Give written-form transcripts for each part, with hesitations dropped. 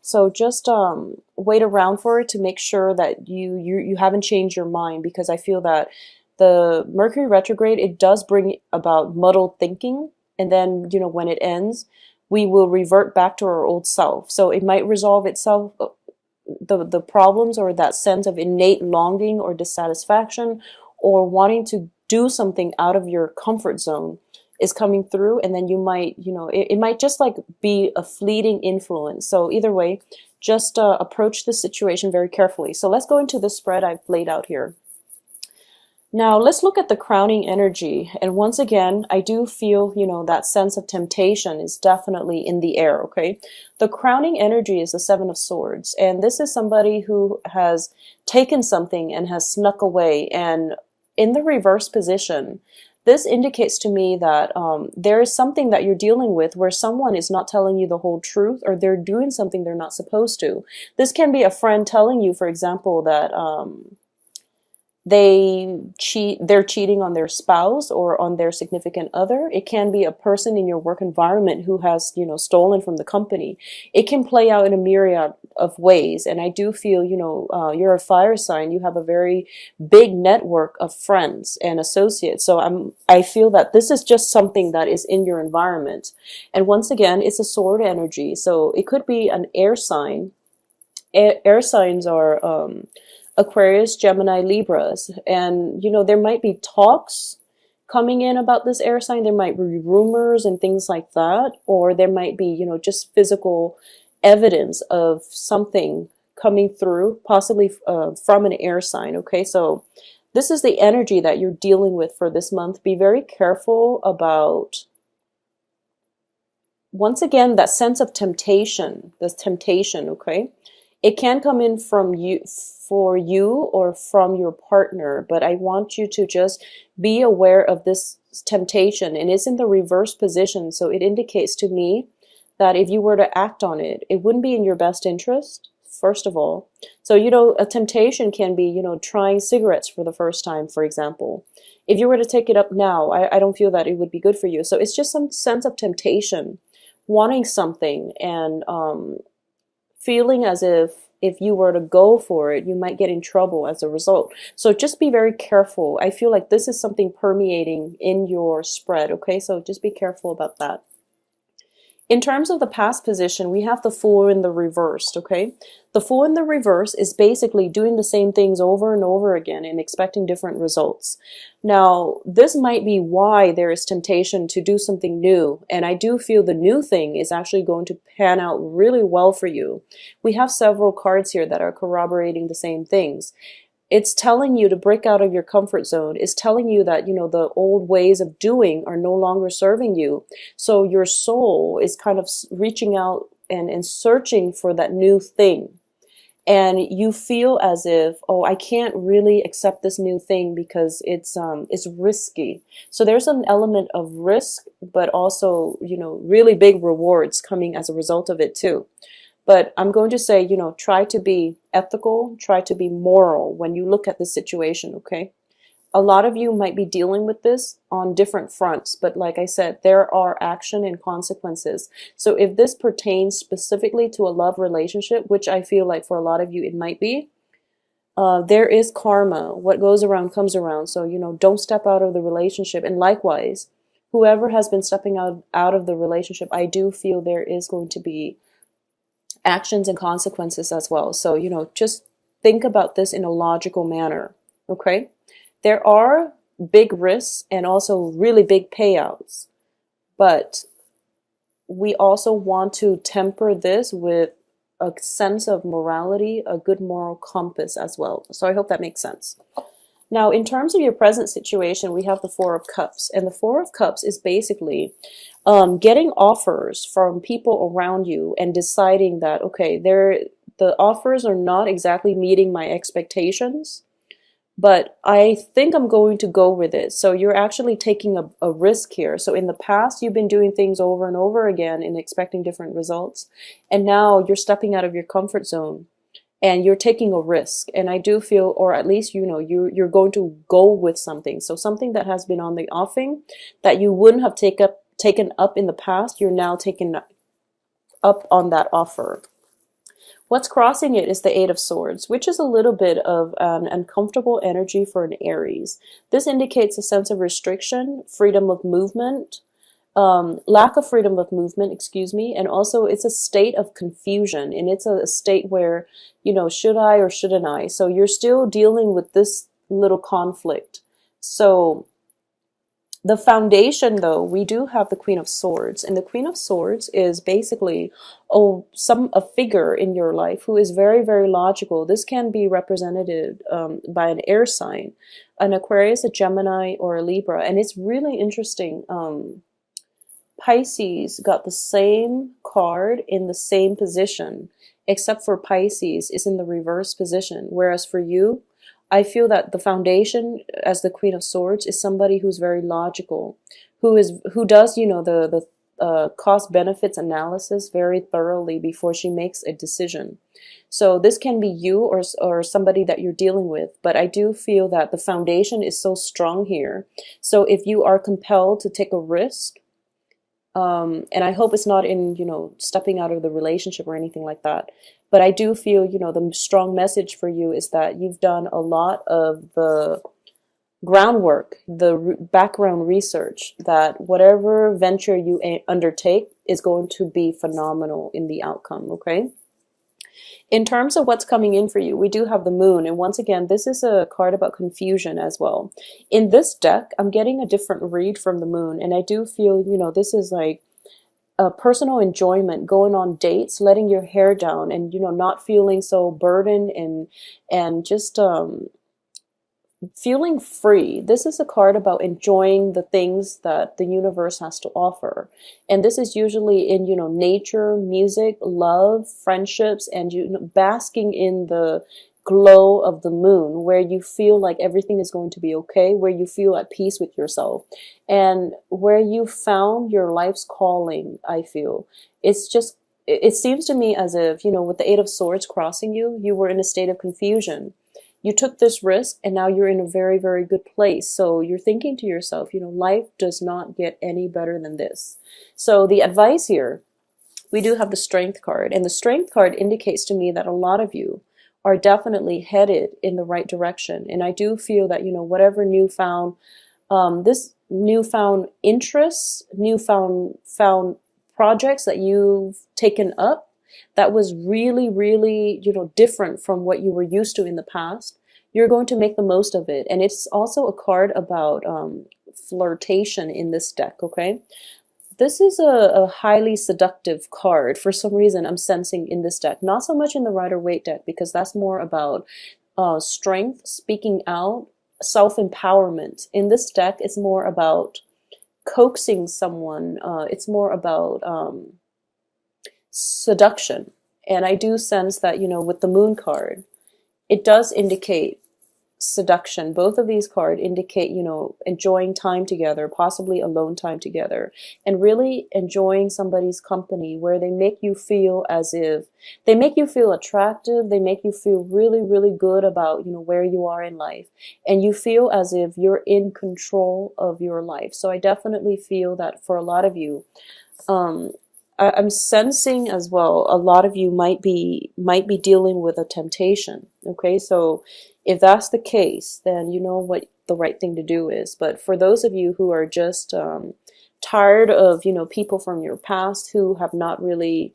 So just wait around for it to make sure that you haven't changed your mind, because I feel that the Mercury retrograde, it does bring about muddled thinking, and then when it ends, we will revert back to our old self. So it might resolve itself, the problems, or that sense of innate longing or dissatisfaction or wanting to do something out of your comfort zone is coming through, and then you might, it might just like be a fleeting influence. So either way, just approach the situation very carefully. So let's go into the spread I've laid out here. Now let's look at the crowning energy. And once again, I do feel, that sense of temptation is definitely in the air, okay? The crowning energy is the Seven of Swords. And this is somebody who has taken something and has snuck away. And in the reverse position, this indicates to me that there is something that you're dealing with where someone is not telling you the whole truth, or they're doing something they're not supposed to. This can be a friend telling you, for example, that they're cheating on their spouse or on their significant other. It can be a person in your work environment who has, stolen from the company. It can play out in a myriad of ways. And I do feel, you're a fire sign. You have a very big network of friends and associates. So I feel that this is just something that is in your environment. And once again, it's a sword energy. So it could be an air sign. Air signs are, Aquarius, Gemini, Libras. And, there might be talks coming in about this air sign. There might be rumors and things like that. Or there might be, just physical evidence of something coming through, possibly from an air sign. Okay, so this is the energy that you're dealing with for this month. Be very careful about, once again, that sense of temptation, this temptation, okay? It can come in from you, for you, or from your partner, but I want you to just be aware of this temptation, and it's in the reverse position. So it indicates to me that if you were to act on it, it wouldn't be in your best interest, first of all. So, a temptation can be, trying cigarettes for the first time, for example. If you were to take it up now, I don't feel that it would be good for you. So it's just some sense of temptation, wanting something, and feeling as if you were to go for it, you might get in trouble as a result. So just be very careful. I feel like this is something permeating in your spread, okay? So just be careful about that. In terms of the past position, we have the Fool in the reversed, okay? The Fool in the reverse is basically doing the same things over and over again and expecting different results. Now, this might be why there is temptation to do something new, and I do feel the new thing is actually going to pan out really well for you. We have several cards here that are corroborating the same things. It's telling you to break out of your comfort zone. It's telling you that, the old ways of doing are no longer serving you. So your soul is kind of reaching out and searching for that new thing. And you feel as if, oh, I can't really accept this new thing because it's risky. So there's an element of risk, but also, really big rewards coming as a result of it too. But I'm going to say, try to be ethical, try to be moral when you look at the situation, okay? A lot of you might be dealing with this on different fronts, but like I said, there are action and consequences. So if this pertains specifically to a love relationship, which I feel like for a lot of you it might be, there is karma. What goes around comes around. So, don't step out of the relationship. And likewise, whoever has been stepping out of the relationship, I do feel there is going to be actions and consequences as well. So, just think about this in a logical manner, okay? There are big risks and also really big payouts, but we also want to temper this with a sense of morality, a good moral compass as well. So I hope that makes sense. Now, in terms of your present situation, we have the Four of Cups, and the Four of Cups is basically getting offers from people around you and deciding that, okay, the offers are not exactly meeting my expectations, but I think I'm going to go with it. So you're actually taking a risk here. So in the past, you've been doing things over and over again and expecting different results, and now you're stepping out of your comfort zone and you're taking a risk. And I do feel, or at least, you're going to go with something. So something that has been on the offing that you wouldn't have taken up in the past, you're now taking up on that offer. What's crossing it is the Eight of Swords, which is a little bit of an uncomfortable energy for an Aries. This indicates a sense of restriction, freedom of movement, lack of freedom of movement, excuse me, and also it's a state of confusion, and it's a state where, you know, should I or shouldn't I? So you're still dealing with this little conflict. So the foundation, though, we do have the Queen of Swords, and the Queen of Swords is basically a figure in your life who is very, very logical. This can be represented by an air sign, an Aquarius, a Gemini, or a Libra, and it's really interesting. Pisces got the same card in the same position, except for Pisces is in the reverse position, whereas for you, I feel that the foundation as the Queen of Swords is somebody who's very logical, who does, you know, the cost benefits analysis very thoroughly before she makes a decision. So this can be you or somebody that you're dealing with, but I do feel that the foundation is so strong here. So if you are compelled to take a risk, and I hope it's not in, you know, stepping out of the relationship or anything like that. But I do feel, you know, the strong message for you is that you've done a lot of the groundwork, the background research, that whatever venture you undertake is going to be phenomenal in the outcome, okay? In terms of what's coming in for you, we do have the moon. And once again, this is a card about confusion as well. In this deck, I'm getting a different read from the moon. And I do feel, you know, this is like a personal enjoyment, going on dates, letting your hair down and, you know, not feeling so burdened and just feeling free. This is a card about enjoying the things that the universe has to offer. And this is usually in, you know, nature, music, love, friendships, and, you know, basking in the glow of the moon, where you feel like everything is going to be okay, where you feel at peace with yourself, and where you found your life's calling. I feel it's just, it seems to me as if, you know, with the Eight of Swords crossing you, you were in a state of confusion. You took this risk and now you're in a very, very good place. So you're thinking to yourself, you know, life does not get any better than this. So the advice here, we do have the Strength card, and the Strength card indicates to me that a lot of you are definitely headed in the right direction. And I do feel that, you know, whatever newfound, this newfound interests, found projects that you've taken up, that was really, really, you know, different from what you were used to in the past, you're going to make the most of it. And it's also a card about flirtation in this deck, okay? This is a highly seductive card. For some reason, I'm sensing in this deck. Not so much in the Rider-Waite deck, because that's more about strength, speaking out, self-empowerment. In this deck, it's more about coaxing someone. It's more about seduction. And I do sense that, you know, with the Moon card, it does indicate seduction. Both of these cards indicate, you know, enjoying time together, possibly alone time together, and really enjoying somebody's company, where they make you feel as if they make you feel attractive, they make you feel really, really good about, you know, where you are in life, and you feel as if you're in control of your life. So I definitely feel that for a lot of you, I'm sensing as well, a lot of you might be dealing with a temptation. Okay, so if that's the case, then you know what the right thing to do is. But for those of you who are just tired of, you know, people from your past who have not really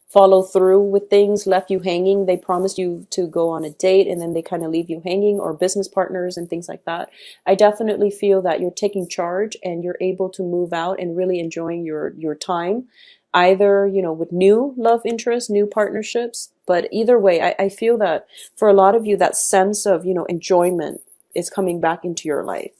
follow through with things, left you hanging, they promised you to go on a date and then they kind of leave you hanging, or business partners and things like that, I definitely feel that you're taking charge and you're able to move out and really enjoying your time, either, you know, with new love interests, new partnerships. But either way, I feel that for a lot of you, that sense of, you know, enjoyment is coming back into your life.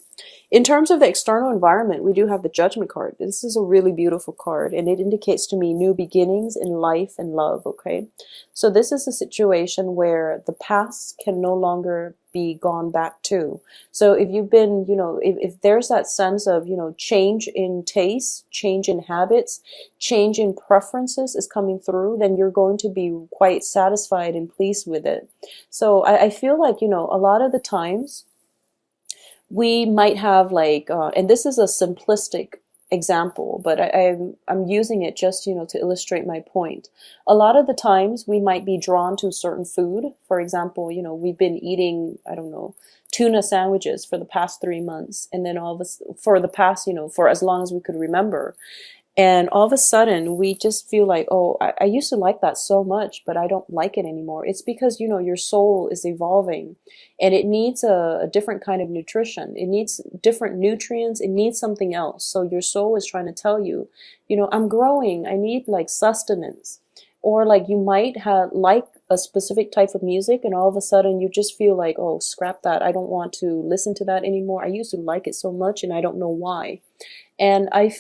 In terms of the external environment, we do have the Judgment card. This is a really beautiful card, and it indicates to me new beginnings in life and love, okay? So this is a situation where the past can no longer be gone back to. So if you've been, you know, if there's that sense of, you know, change in taste, change in habits, change in preferences is coming through, then you're going to be quite satisfied and pleased with it. So I feel like, you know, a lot of the times, we might have like, and this is a simplistic example, but I'm using it just, to illustrate my point. A lot of the times we might be drawn to certain food. For example, we've been eating, I don't know, tuna sandwiches for the past 3 months, and then for the past, for as long as we could remember. And all of a sudden, we just feel like, oh, I used to like that so much, but I don't like it anymore. It's because, your soul is evolving and it needs a different kind of nutrition. It needs different nutrients. It needs something else. So your soul is trying to tell you, I'm growing. I need like sustenance. Or like you might have like a specific type of music and all of a sudden you just feel like, oh, scrap that. I don't want to listen to that anymore. I used to like it so much and I don't know why. And I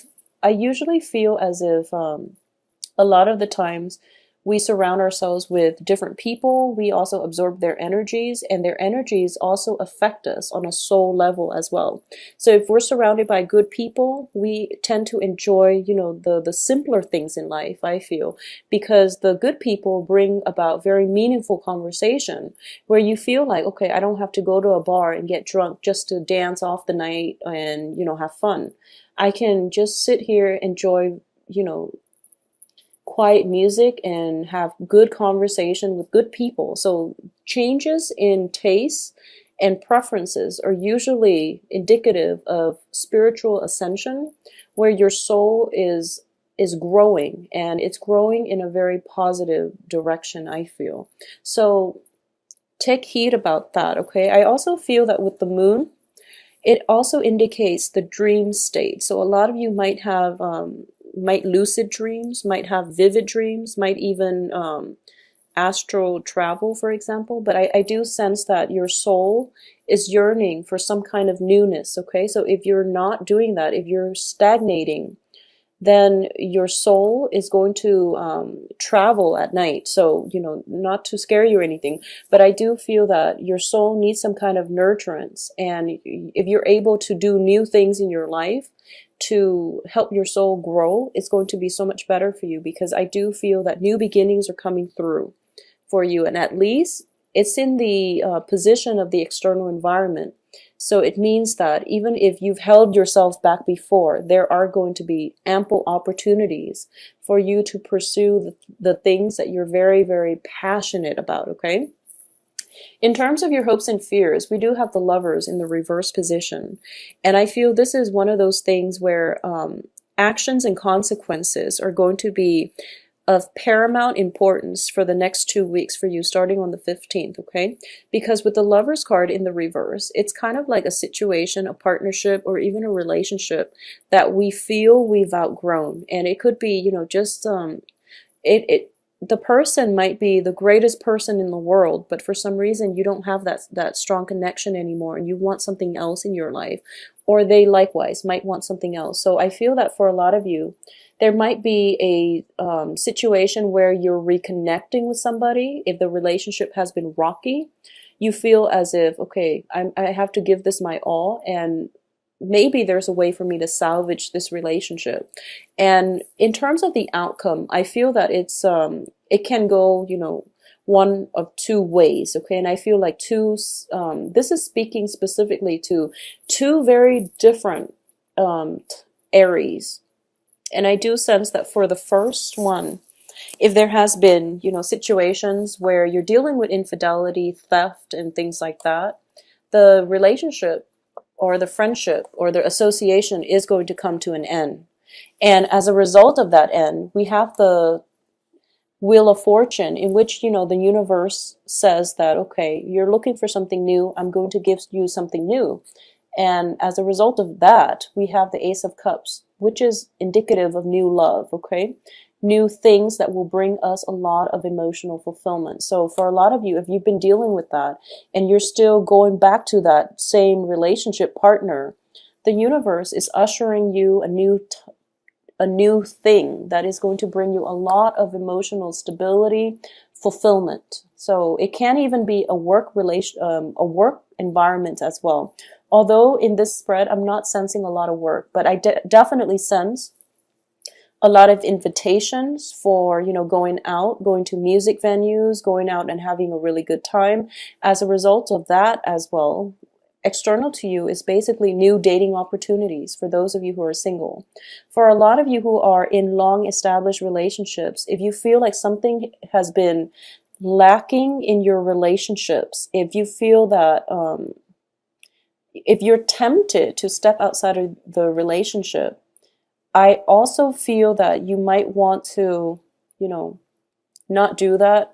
usually feel as if a lot of the times we surround ourselves with different people. We also absorb their energies, and their energies also affect us on a soul level as well. So if we're surrounded by good people, we tend to enjoy, the simpler things in life, I feel, because the good people bring about very meaningful conversation where you feel like, okay, I don't have to go to a bar and get drunk just to dance off the night and, have fun. I can just sit here, enjoy, quiet music and have good conversation with good people. So changes in tastes and preferences are usually indicative of spiritual ascension, where your soul is growing, and it's growing in a very positive direction, I feel. So take heed about that, okay? I also feel that with the moon, it also indicates the dream state. So a lot of you might have, might lucid dreams, might have vivid dreams, might even astral travel, for example. But I do sense that your soul is yearning for some kind of newness, okay? So if you're not doing that, if you're stagnating, then your soul is going to travel at night. So, not to scare you or anything, but I do feel that your soul needs some kind of nurturance. And if you're able to do new things in your life to help your soul grow, it's going to be so much better for you, because I do feel that new beginnings are coming through for you. And at least it's in the position of the external environment. So it means that even if you've held yourself back before, there are going to be ample opportunities for you to pursue the things that you're very, very passionate about, okay? In terms of your hopes and fears, we do have the Lovers in the reverse position. And I feel this is one of those things where actions and consequences are going to be of paramount importance for the next 2 weeks for you, starting on the 15th, okay? Because with the Lovers card in the reverse, it's kind of like a situation, a partnership, or even a relationship that we feel we've outgrown. And it could be, just the person might be the greatest person in the world, but for some reason you don't have that strong connection anymore, and you want something else in your life, or they likewise might want something else. So I feel that for a lot of you, there might be a situation where you're reconnecting with somebody. If the relationship has been rocky, you feel as if, okay, I have to give this my all, and maybe there's a way for me to salvage this relationship. And in terms of the outcome, I feel that it can go, one of two ways, okay? And I feel like this is speaking specifically to two very different Aries. And I do sense that for the first one, if there has been, situations where you're dealing with infidelity, theft, and things like that, the relationship or the friendship or the association is going to come to an end. And as a result of that end, we have the Wheel of Fortune, in which, the universe says that, okay, you're looking for something new. I'm going to give you something new. And as a result of that, we have the Ace of Cups, which is indicative of new love, okay? New things that will bring us a lot of emotional fulfillment. So for a lot of you, if you've been dealing with that and you're still going back to that same relationship partner, the universe is ushering you a new thing that is going to bring you a lot of emotional stability, fulfillment. So it can even be a work environment as well. Although in this spread, I'm not sensing a lot of work, but I definitely sense a lot of invitations for, going out, going to music venues, going out and having a really good time. As a result of that as well, external to you is basically new dating opportunities for those of you who are single. For a lot of you who are in long established relationships, if you feel like something has been lacking in your relationships, if you feel that if you're tempted to step outside of the relationship, I also feel that you might want to, not do that,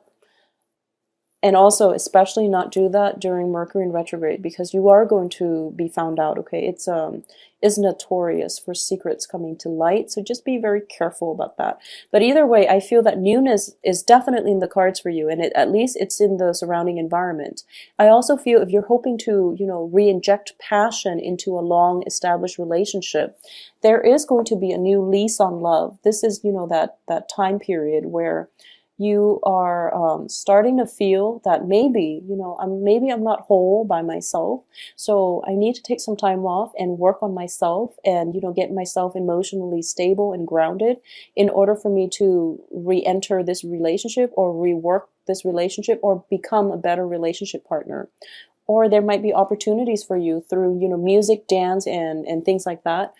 and also especially not do that during Mercury in retrograde, because you are going to be found out. Okay, it's notorious for secrets coming to light, so just be very careful about that. But either way, I feel that newness is definitely in the cards for you, and at least it's in the surrounding environment. I also feel if you're hoping to re-inject passion into a long established relationship, there is going to be a new lease on love. This is that time period where you are starting to feel that maybe, I'm not whole by myself. So I need to take some time off and work on myself and, get myself emotionally stable and grounded in order for me to re-enter this relationship or rework this relationship or become a better relationship partner. Or there might be opportunities for you through, music, dance, and things like that,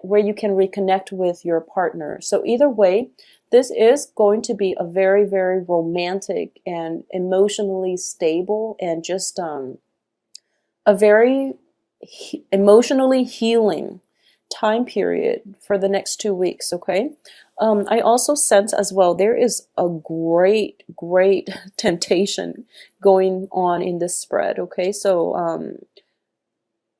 where you can reconnect with your partner. So either way, this is going to be a very, very romantic and emotionally stable and just a very emotionally healing time period for the next 2 weeks, okay? I also sense as well there is a great, great temptation going on in this spread, okay? So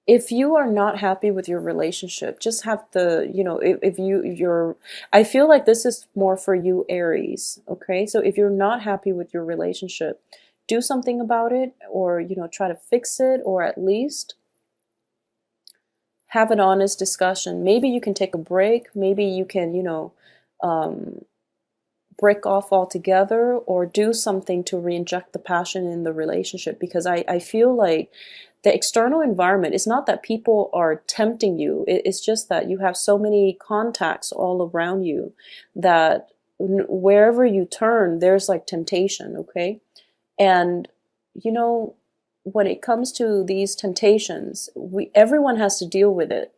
if you are not happy with your relationship, just have to, if you're, I feel like this is more for you, Aries, okay? So if you're not happy with your relationship, do something about it, or, try to fix it, or at least have an honest discussion. Maybe you can take a break. Maybe you can, break off altogether, or do something to re-inject the passion in the relationship. Because I feel like the external environment, it's not that people are tempting you. It's just that you have so many contacts all around you that wherever you turn, there's like temptation, okay? And, when it comes to these temptations, everyone has to deal with it.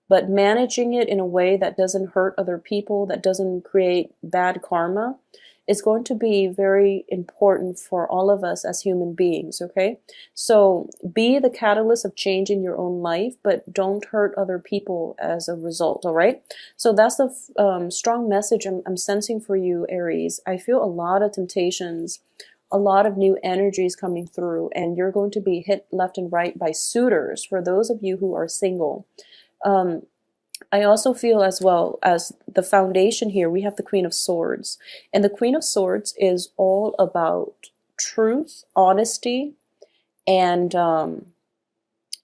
But managing it in a way that doesn't hurt other people, that doesn't create bad karma, is going to be very important for all of us as human beings, okay? So be the catalyst of change in your own life, but don't hurt other people as a result, all right? So that's the strong message I'm sensing for you, Aries. I feel a lot of temptations, a lot of new energies coming through, and you're going to be hit left and right by suitors for those of you who are single. I also feel as well as the foundation here, we have the Queen of Swords. And the Queen of Swords is all about truth, honesty, and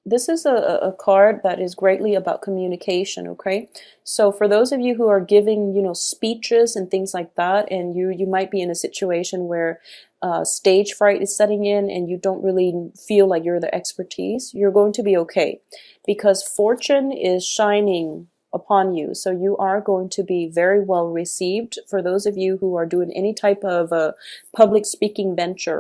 this is a card that is greatly about communication, okay? So for those of you who are giving, speeches and things like that, and you might be in a situation where stage fright is setting in and you don't really feel like you're the expertise, you're going to be okay, because fortune is shining upon you. So you are going to be very well received. For those of you who are doing any type of public speaking venture,